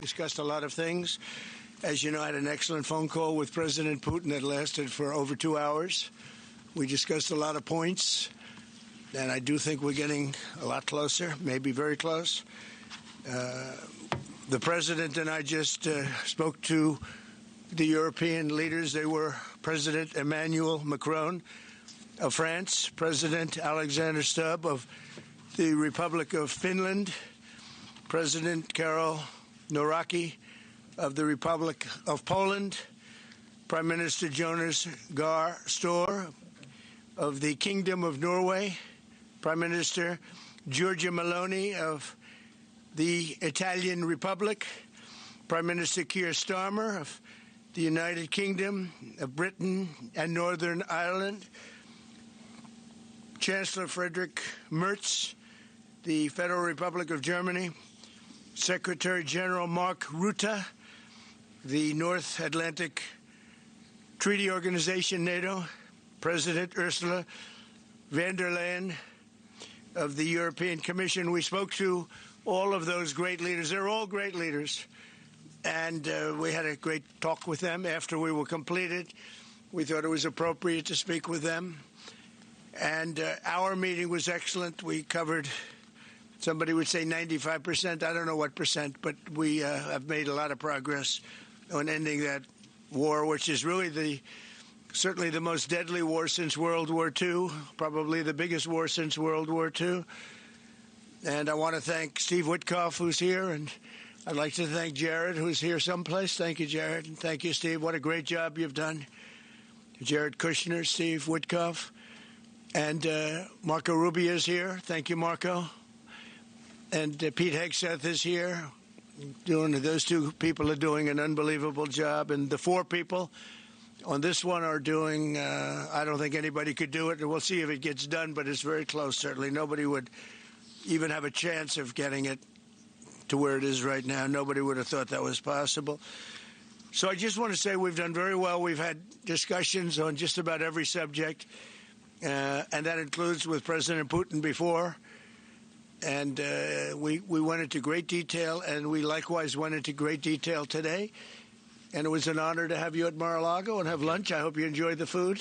discussed a lot of things. As you know, I had an excellent phone call with President Putin that lasted for over 2 hours. We discussed a lot of points, and I do think we're getting a lot closer, maybe very close. The President and I just spoke to the European leaders. They were President Emmanuel Macron of France, President Alexander Stubb of the Republic of Finland, President Karol Nawrocki of the Republic of Poland, Prime Minister Jonas Gahr Store of the Kingdom of Norway, Prime Minister Giorgia Meloni of the Italian Republic, Prime Minister Keir Starmer of the United Kingdom of Britain and Northern Ireland, Chancellor Friedrich Merz, the Federal Republic of Germany, Secretary General Mark Rutte, the North Atlantic Treaty Organization, NATO, President Ursula von der Leyen of the European Commission. We spoke to all of those great leaders. They're all great leaders. And we had a great talk with them after we were completed. We thought it was appropriate to speak with them. And our meeting was excellent. We covered, somebody would say 95%. I don't know what percent, but we have made a lot of progress on ending that war, which is really certainly the most deadly war since World War II, probably the biggest war since World War II. And I want to thank Steve Witkoff, who's here, and I'd like to thank Jared, who's here someplace. Thank you, Jared. And thank you, Steve. What a great job you've done. Jared Kushner, Steve Witkoff. And Marco Rubio is here. Thank you, Marco. And Pete Hegseth is here. Those two people are doing an unbelievable job. And the four people on this one are doing, I don't think anybody could do it. And we'll see if it gets done, but it's very close, certainly. Nobody would even have a chance of getting it to where it is right now. Nobody would have thought that was possible. So I just want to say we've done very well. We've had discussions on just about every subject, and that includes with President Putin before. And we went into great detail, and we likewise went into great detail today. And it was an honor to have you at Mar-a-Lago and have lunch. I hope you enjoyed the food.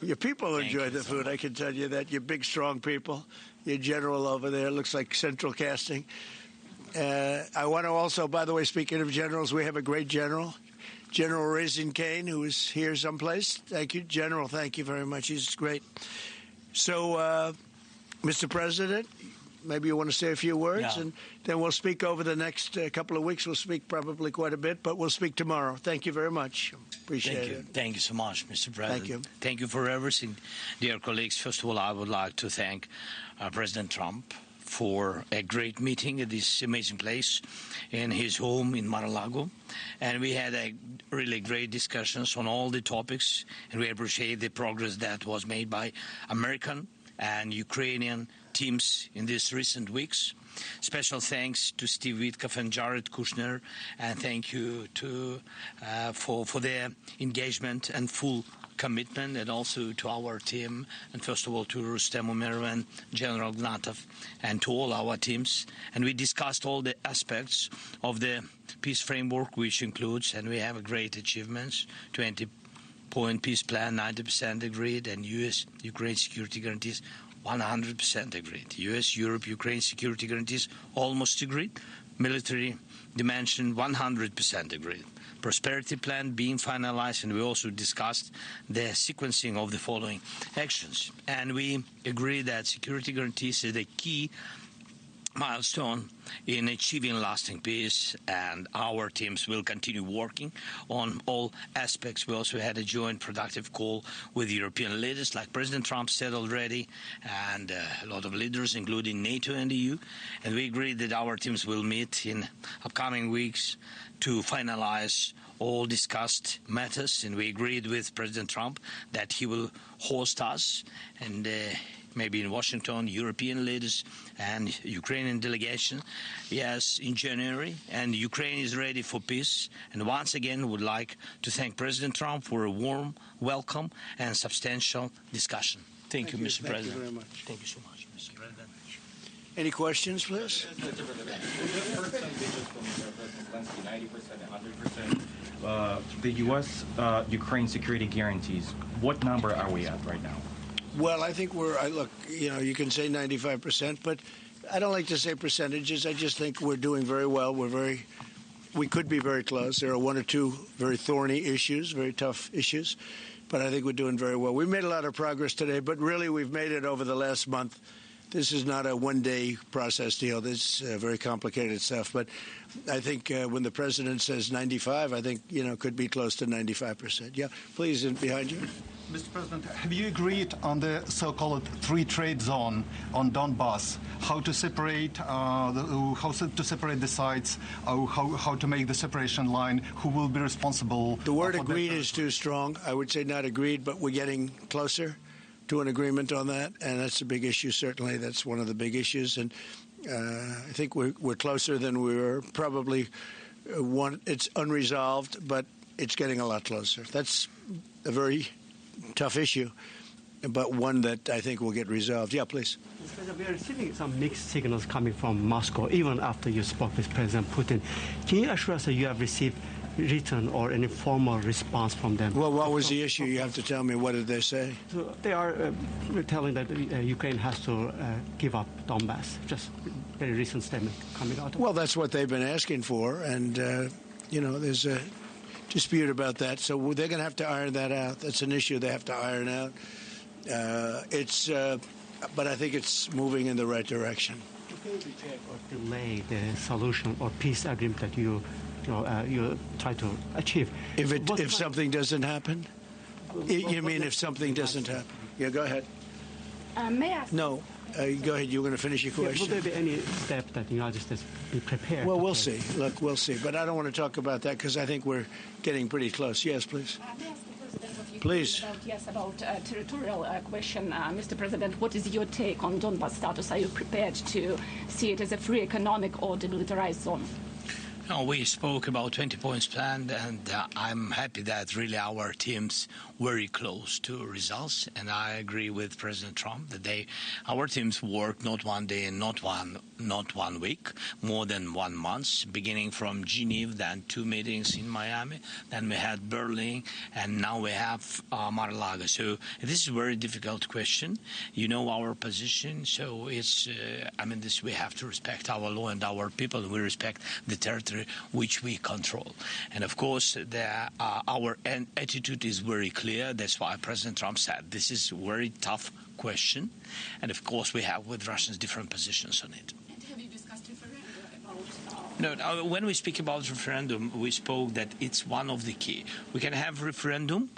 Your people enjoyed the food, I can tell you that. You're big, strong people. Your general over there looks like central casting. I want to also, by the way, speaking of generals, we have a great general, General Raisin Kane, who is here someplace. Thank you, General. Thank you very much. He's great. So, Mr. President, maybe you want to say a few words, and then we'll speak over the next couple of weeks. We'll speak probably quite a bit, but we'll speak tomorrow. Thank you very much. Appreciate it. Thank you so much, Mr. President. Thank you. Thank you for everything, dear colleagues. First of all, I would like to thank President Trump for a great meeting at this amazing place in his home in Mar-a-Lago. And we had a really great discussions on all the topics, and we appreciate the progress that was made by American and Ukrainian teams in these recent weeks. Special thanks to Steve Witkoff and Jared Kushner, and thank you for their engagement and full commitment, and also to our team, and first of all to Rustem Umerov and General Gnatov, and to all our teams. And we discussed all the aspects of the peace framework, which includes, and we have great achievements, 20-point peace plan, 90% agreed, and U.S.-Ukraine security guarantees 100% agreed. U.S., Europe, Ukraine security guarantees almost agreed. Military dimension 100% agreed. Prosperity plan being finalized, and we also discussed the sequencing of the following actions. And we agree that security guarantees is the key milestone in achieving lasting peace, and our teams will continue working on all aspects. We also had a joint productive call with European leaders, like President Trump said already, and a lot of leaders, including NATO and the EU. And we agreed that our teams will meet in upcoming weeks to finalize all discussed matters. And we agreed with President Trump that he will host us, and maybe in Washington, European leaders and Ukrainian delegation, yes, in January. And Ukraine is ready for peace. And once again, would like to thank President Trump for a warm welcome and substantial discussion. Thank you, Mr. President. Thank you very much. Thank you so much, Mr. President. Any questions, please? Zelenskyy, 90% and 100%. The U.S. Ukraine security guarantees. What number are we at right now? Well, I think look, you can say 95%, but I don't like to say percentages. I just think we're doing very well. We could be very close. There are one or two very thorny issues, very tough issues, but I think we're doing very well. We made a lot of progress today, but really we've made it over the last month. This is not a one-day process deal. This is very complicated stuff. But I think when the president says 95, I think, could be close to 95%. Yeah, please, behind you. Mr. President, have you agreed on the so-called free trade zone on Donbass? How to separate the sites? How to make the separation line? Who will be responsible? The word agreed is too strong. I would say not agreed, but we're getting closer to an agreement on that, and that's a big issue. Certainly, that's one of the big issues, and I think we're closer than we were. Probably it's unresolved, but it's getting a lot closer. That's a very tough issue, but one that I think will get resolved. Yeah, please. We are receiving some mixed signals coming from Moscow, even after you spoke with President Putin. Can you assure us that you have received written or any formal response from them? Well, what was the issue? You have to tell me. What did they say? So they are telling that Ukraine has to give up Donbass. Just very recent statement coming out. Well, that's what they've been asking for, and there's a dispute about that. So they're going to have to iron that out. That's an issue they have to iron out. But I think it's moving in the right direction. Can you reject or delay the solution or peace agreement that you try to achieve? If something doesn't happen? You mean if something doesn't happen? Yeah, go ahead. May I ask? No. Go ahead. You were going to finish your question. Will there be any step that the United States be prepared? Well, we'll see. Look, we'll see. But I don't want to talk about that because I think we're getting pretty close. Yes, please. May I ask the President what you Please. think about territorial question. Mr. President, what is your take on Donbass status? Are you prepared to see it as a free economic or demilitarized zone? No, we spoke about 20 points plan, and I'm happy that really our team's very close to results. And I agree with President Trump that our teams work not one day and not one week, more than 1 month, beginning from Geneva, then 2 meetings in Miami, then we had Berlin, and now we have Mar-a-Lago. So this is a very difficult question. You know our position, so it's, we have to respect our law and our people. We respect the territory which we control. And of course, our attitude is very clear. That's why President Trump said this is a very tough question. And of course, we have with Russians different positions on it. And have you discussed referendum about... No, when we speak about referendum, we spoke that it's one of the key. We can have referendum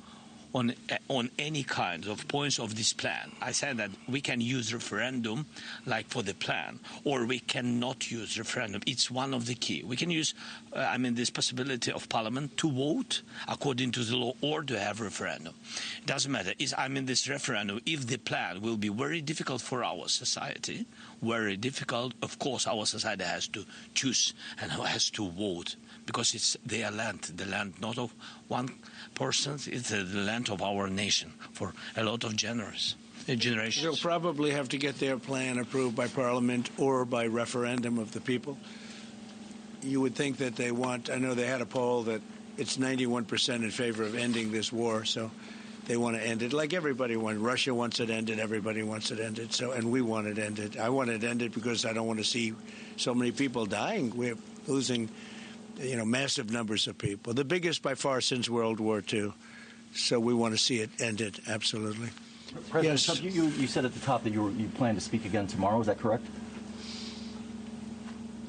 on any kind of points of this plan. I said that we can use referendum like for the plan, or we cannot use referendum. It's one of the key. We can use, this possibility of Parliament to vote according to the law or to have referendum. It doesn't matter. This referendum, if the plan will be very difficult for our society, very difficult, of course our society has to choose and has to vote, because it's their land, the land not of one person, it's the land of our nation for a lot of generations. They'll probably have to get their plan approved by Parliament or by referendum of the people. You would think that they want, I know they had a poll that it's 91% in favor of ending this war, so they want to end it like everybody wants. Russia wants it ended, everybody wants it ended, and we want it ended. I want it ended because I don't want to see so many people dying. We're losing massive numbers of people, the biggest by far since World War II. So we want to see it ended, absolutely. President Trump, you said at the top that you plan to speak again tomorrow. Is that correct?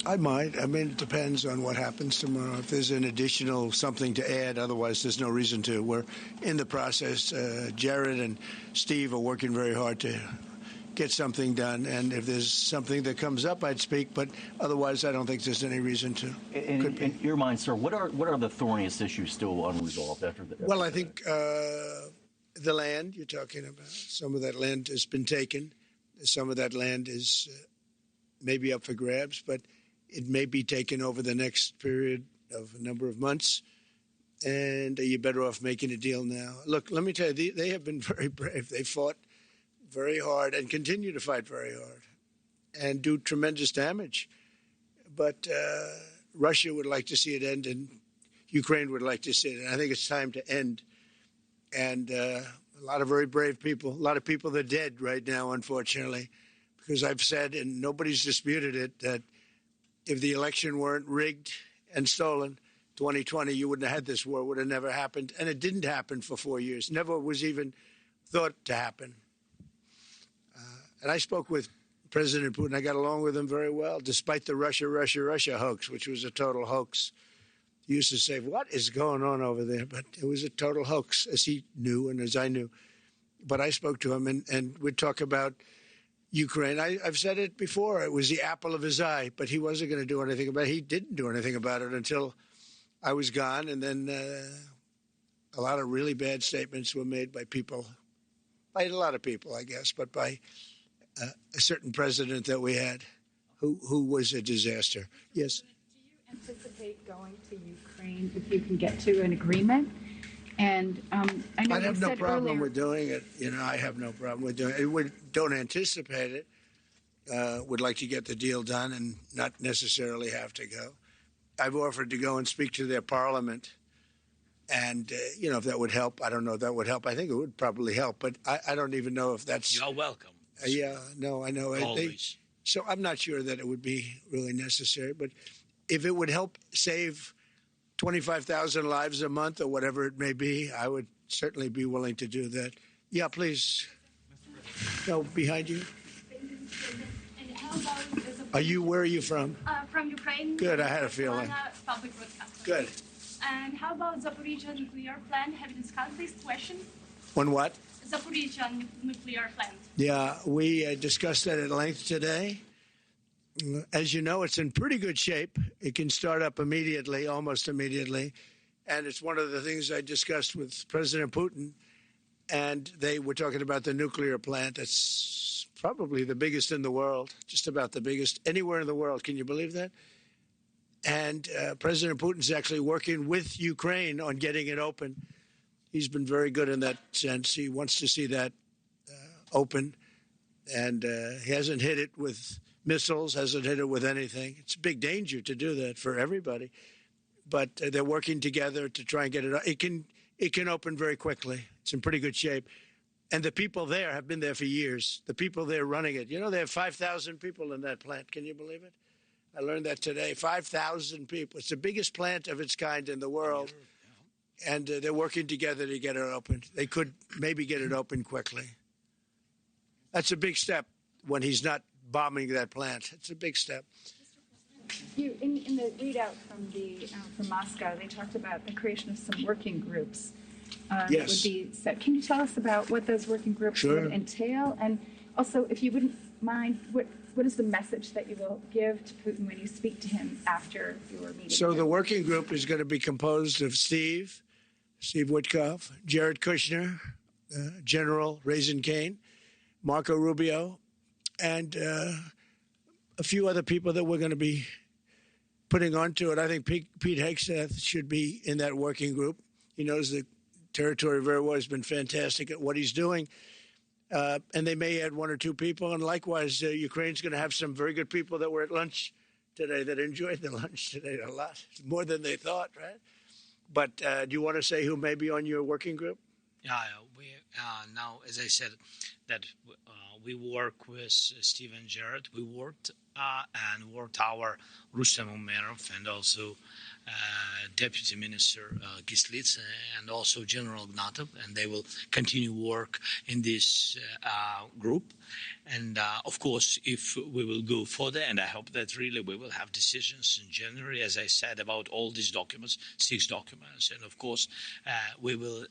I might. It depends on what happens tomorrow. If there's an additional something to add, otherwise there's no reason to. We're in the process. Jared and Steve are working very hard to get something done, and if there's something that comes up, I'd speak, but otherwise I don't think there's any reason to. In your mind, sir, what are the thorniest issues still unresolved after the... Well, I think the land you're talking about, some of that land has been taken. Some of that land is maybe up for grabs, but it may be taken over the next period of a number of months, and you're better off making a deal now. Look, let me tell you, they have been very brave. They fought very hard and continue to fight very hard and do tremendous damage. But Russia would like to see it end, and Ukraine would like to see it. And I think it's time to end. And a lot of very brave people, a lot of people that are dead right now, unfortunately, because I've said, and nobody's disputed it, that if the election weren't rigged and stolen, 2020, you wouldn't have had this war. It would have never happened. And it didn't happen for 4 years. Never was even thought to happen. And I spoke with President Putin. I got along with him very well, despite the Russia hoax, which was a total hoax. He used to say, what is going on over there? But it was a total hoax, as he knew and as I knew. But I spoke to him, and we'd talk about Ukraine. I've said it before. It was the apple of his eye, but he wasn't going to do anything about it. He didn't do anything about it until I was gone. And then a lot of really bad statements were made by people, by a lot of people, I guess, but by a certain president that we had who was a disaster. Yes. Anticipate going to Ukraine if you can get to an agreement? And I know I have no problem earlier, with doing it. I have no problem with doing it. We don't anticipate it. Would like to get the deal done and not necessarily have to go. I've offered to go and speak to their parliament. And, if that would help, I don't know if that would help. I think it would probably help, but I don't even know if that's... You're welcome. Yeah, no, I know. Always. So I'm not sure that it would be really necessary, but if it would help save 25,000 lives a month or whatever it may be, I would certainly be willing to do that. Yeah, please. No, behind you. And how about Where are you from? From Ukraine. Good, I had a feeling. Public broadcaster. Good. And how about Zaporizhzhia nuclear plant? Have you discussed this question? On what? Zaporizhzhia nuclear plant. Yeah, we discussed that at length today. As you know, it's in pretty good shape. It can start up immediately, almost immediately. And it's one of the things I discussed with President Putin. And they were talking about the nuclear plant. It's probably the biggest in the world, just about the biggest anywhere in the world. Can you believe that? And President Putin's actually working with Ukraine on getting it open. He's been very good in that sense. He wants to see that open. And he hasn't hit it with missiles, hasn't hit it with anything. It's a big danger to do that for everybody. But they're working together to try and get it. It can open very quickly. It's in pretty good shape. And the people there have been there for years. The people there running it. They have 5,000 people in that plant. Can you believe it? I learned that today. 5,000 people. It's the biggest plant of its kind in the world. And they're working together to get it open. They could maybe get it open quickly. That's a big step when he's not bombing that plant. It's a big step. in the readout from Moscow, they talked about the creation of some working groups. That would be set. Can you tell us about what those working groups would entail? And also, if you wouldn't mind, what is the message that you will give to Putin when you speak to him after your meeting? So the working group is going to be composed of Steve Witkoff, Jared Kushner, General Raisin Kane, Marco Rubio, and a few other people that we're going to be putting onto it. I think Pete Hegseth should be in that working group. He knows the territory very well. He's been fantastic at what he's doing. And they may add one or two people. And likewise, Ukraine's going to have some very good people that were at lunch today that enjoyed the lunch today a lot, more than they thought, right? But do you want to say who may be on your working group? Yeah, we now, as I said, that we work with Steve and Jared. We worked our Rustem Umerov and also Deputy Minister Kislitsa and also General Ignatov, and they will continue work in this group. And of course, if we will go further, and I hope that really we will have decisions in January, as I said, about all these documents, 6 documents. And of course, we will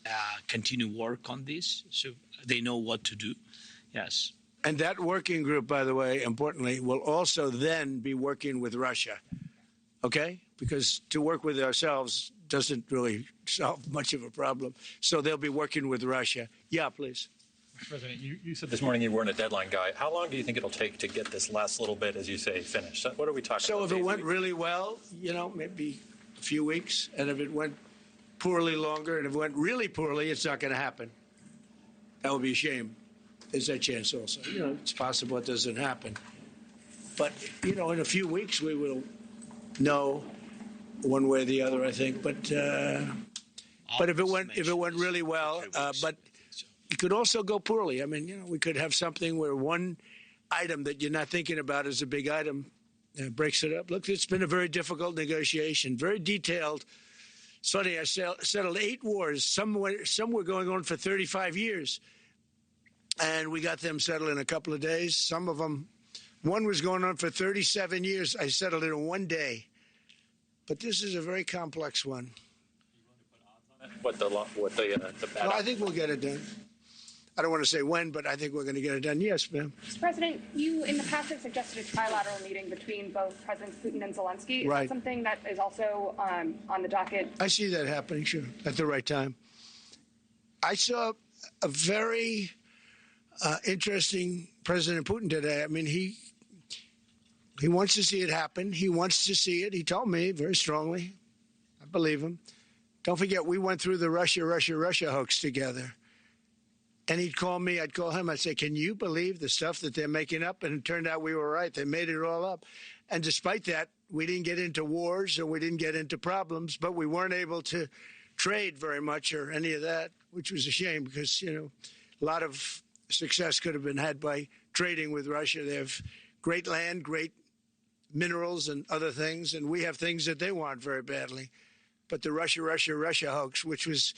continue work on this so they know what to do. Yes. And that working group, by the way, importantly, will also then be working with Russia. Okay? Because to work with ourselves doesn't really solve much of a problem. So they'll be working with Russia. Yeah, please. Mr. President, you said this morning you weren't a deadline guy. How long do you think it'll take to get this last little bit, as you say, finished? What are we talking about? So if it went really well, maybe a few weeks. And if it went poorly longer, and if it went really poorly, it's not going to happen. That would be a shame. There's that chance also. It's possible it doesn't happen. But, in a few weeks we will know one way or the other, I think. But if it went really well, but it could also go poorly. I mean, we could have something where one item that you're not thinking about is a big item breaks it up. Look, it's been a very difficult negotiation, very detailed. It's funny, I settled 8 wars. Some were going on for 35 years, and we got them settled in a couple of days. Some of them, one was going on for 37 years. I settled it in 1 day. But this is a very complex one. What the Well, I think we'll get it done. I don't want to say when, but I think we're going to get it done. Yes, ma'am. Mr. President, you in the past have suggested a trilateral meeting between both Presidents Putin and Zelenskyy. Is Right. that something that is also on the docket? I see that happening, sure, at the right time. I saw a very interesting President Putin today. I mean, he wants to see it happen. He wants to see it. He told me very strongly. I believe him. Don't forget, we went through the Russia hoax together. And he'd call me, I'd call him, I'd say, can you believe the stuff that they're making up? And it turned out we were right. They made it all up. And despite that, we didn't get into wars or we didn't get into problems, but we weren't able to trade very much or any of that, which was a shame because, a lot of success could have been had by trading with Russia. They have great land, great minerals and other things, and we have things that they want very badly. But the Russia hoax, which was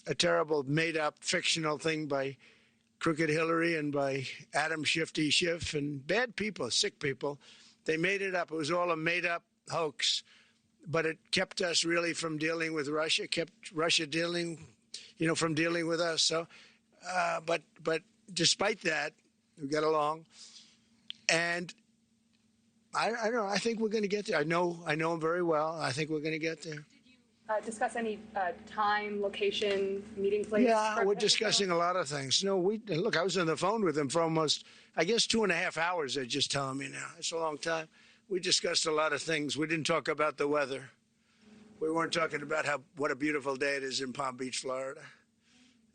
a terrible, made-up, fictional thing by Crooked Hillary and by Adam Shifty Schiff and bad people, sick people. They made it up. It was all a made-up hoax. But it kept us really from dealing with Russia, kept Russia dealing, from dealing with us. So, but despite that, we got along. And I don't know. I think we're going to get there. I know him very well. I think we're going to get there. Discuss any time, location, meeting place? Yeah, we're discussing a lot of things. Look, I was on the phone with him for almost, 2.5 hours, they're just telling me now. It's a long time. We discussed a lot of things. We didn't talk about the weather. We weren't talking about what a beautiful day it is in Palm Beach, Florida.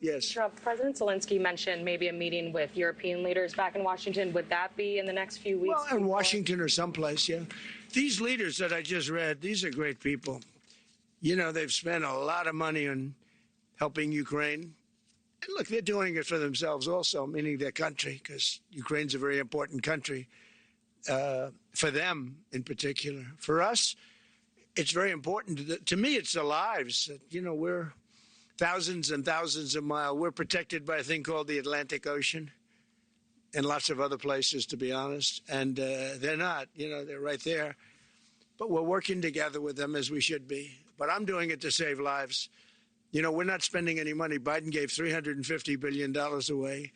Yes. President Zelenskyy mentioned maybe a meeting with European leaders back in Washington. Would that be in the next few weeks? Well, in Washington or someplace, yeah. These leaders that I just read, these are great people. They've spent a lot of money on helping Ukraine. And look, they're doing it for themselves also, meaning their country, because Ukraine's a very important country for them in particular. For us, it's very important. To me, it's the lives. We're thousands and thousands of miles. We're protected by a thing called the Atlantic Ocean and lots of other places, to be honest. And they're not. They're right there. But we're working together with them as we should be. But I'm doing it to save lives. We're not spending any money. Biden gave $350 billion away.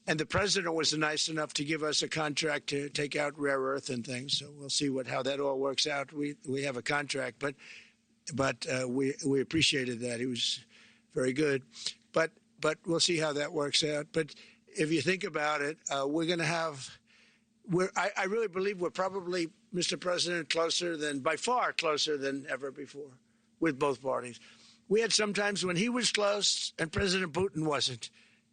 And the president was nice enough to give us a contract to take out rare earth and things. So we'll see how that all works out. We have a contract, but we appreciated that. He was very good. But we'll see how that works out. But if you think about it, we're going to have I really believe we're probably, Mr. President, by far closer than ever before with both parties. We had some times when he was close and President Putin wasn't.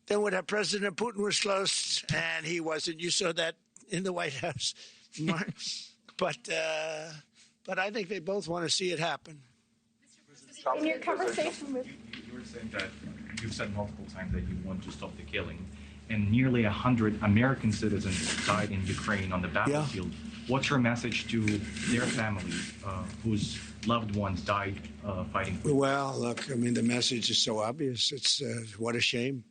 Then when President Putin was close and he wasn't. You saw that in the White House. But I think they both want to see it happen. In your conversation with... You were saying that you've said multiple times that you want to stop the killing. And nearly 100 American citizens died in Ukraine on the battlefield. Yeah. What's your message to their families whose loved ones died fighting for you? Well, look, the message is so obvious. It's what a shame.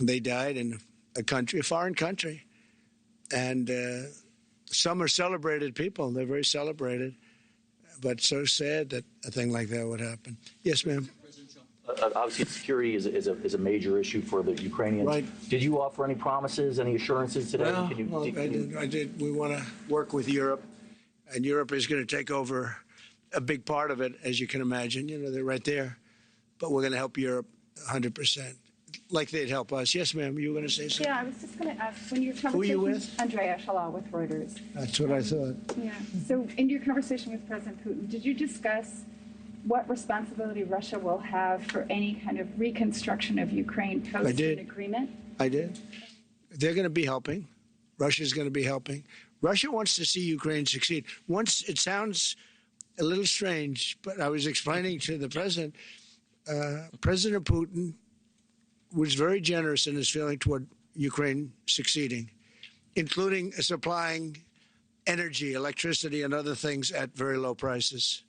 They died in a foreign country. And some are celebrated people. They're very celebrated. But so sad that a thing like that would happen. Yes, ma'am. Obviously, security is a major issue for the Ukrainians. Right. Did you offer any promises, any assurances today? Well, I did. We want to work with Europe, and Europe is going to take over a big part of it, as you can imagine. They're right there. But we're going to help Europe 100%, like they'd help us. Yes, ma'am, you were going to say something? Yeah, I was just going to ask, when your conversation... Who are you with? Andrea Shala with Reuters. That's what I thought. Yeah. So in your conversation with President Putin, did you discuss what responsibility Russia will have for any kind of reconstruction of Ukraine post an agreement? I did. They're going to be helping. Russia's going to be helping. Russia wants to see Ukraine succeed. Once it sounds a little strange, but I was explaining to the president, President Putin was very generous in his feeling toward Ukraine succeeding, including supplying energy, electricity, and other things at very low prices.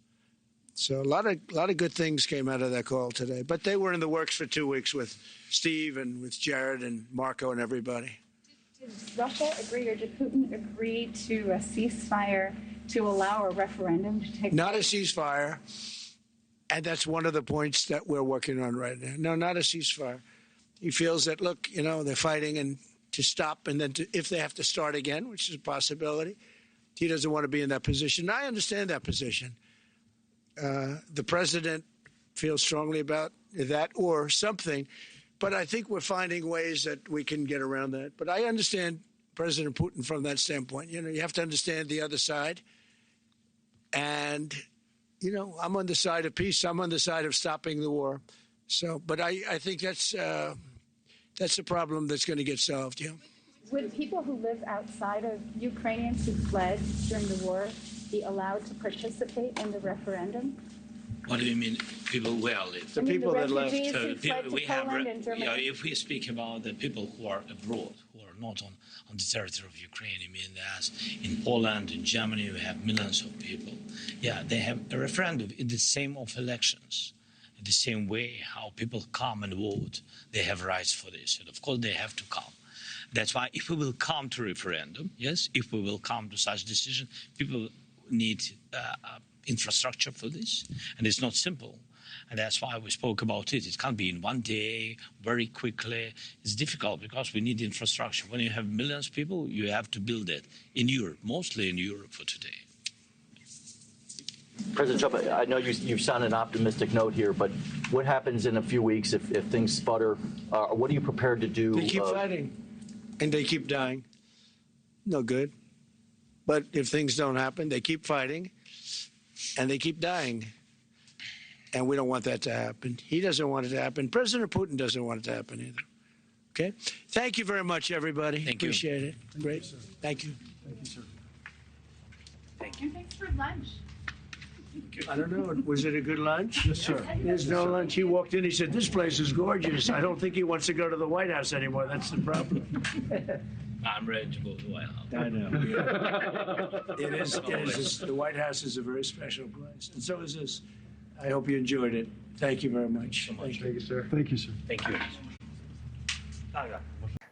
So a lot of good things came out of that call today. But they were in the works for 2 weeks with Steve and with Jared and Marco and everybody. Did Russia agree, or did Putin agree to a ceasefire to allow a referendum to take place? Not a ceasefire. And that's one of the points that we're working on right now. No, not a ceasefire. He feels that, look, you know, they're fighting and to stop, and then if they have to start again, which is a possibility, he doesn't want to be in that position. I understand that position. The president feels strongly about that or something, but I think we're finding ways that we can get around that. But I understand President Putin from that standpoint. You know, you have to understand the other side. And, you know, I'm on the side of peace. I'm on the side of stopping the war. So, but I think that's a problem that's going to get solved, yeah. Would people who live outside of Ukrainians who fled during the war be allowed to participate in the referendum? What do you mean, people where live? The people that left. If we speak about the people who are abroad, who are not on the territory of Ukraine, I mean, as in Poland, in Germany, we have millions of people. Yeah, they have a referendum in the same of elections. The same way how people come and vote, they have rights for this. And of course, they have to come. That's why if we will come to referendum, yes, if we will come to such decision, people need infrastructure for this. And it's not simple. And that's why we spoke about it. It can't be in one day, very quickly. It's difficult because we need infrastructure. When you have millions of people, you have to build it in Europe, mostly in Europe for today. President Trump, I know you sound an optimistic note here, but what happens in a few weeks if things sputter? What are you prepared to do? They keep fighting, and they keep dying. No good. But if things don't happen, they keep fighting, and they keep dying. And we don't want that to happen. He doesn't want it to happen. President Putin doesn't want it to happen either. Okay? Thank you very much, everybody. Appreciate it. Great. Thank you. Thank you, sir. Thank you. Thanks for lunch. I don't know. Was it a good lunch? Yes, sir. There's no lunch. He walked in. He said, "This place is gorgeous." I don't think he wants to go to the White House anymore. That's the problem. I'm ready to go to the White House. I know. It is. The White House is a very special place, and so is this. I hope you enjoyed it. Thank you very much. Thank you, sir. Thank you, sir. Thank you.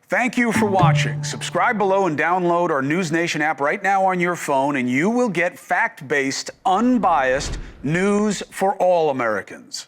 Thank you for watching. Subscribe below and download our NewsNation app right now on your phone, and you will get fact-based, unbiased news for all Americans.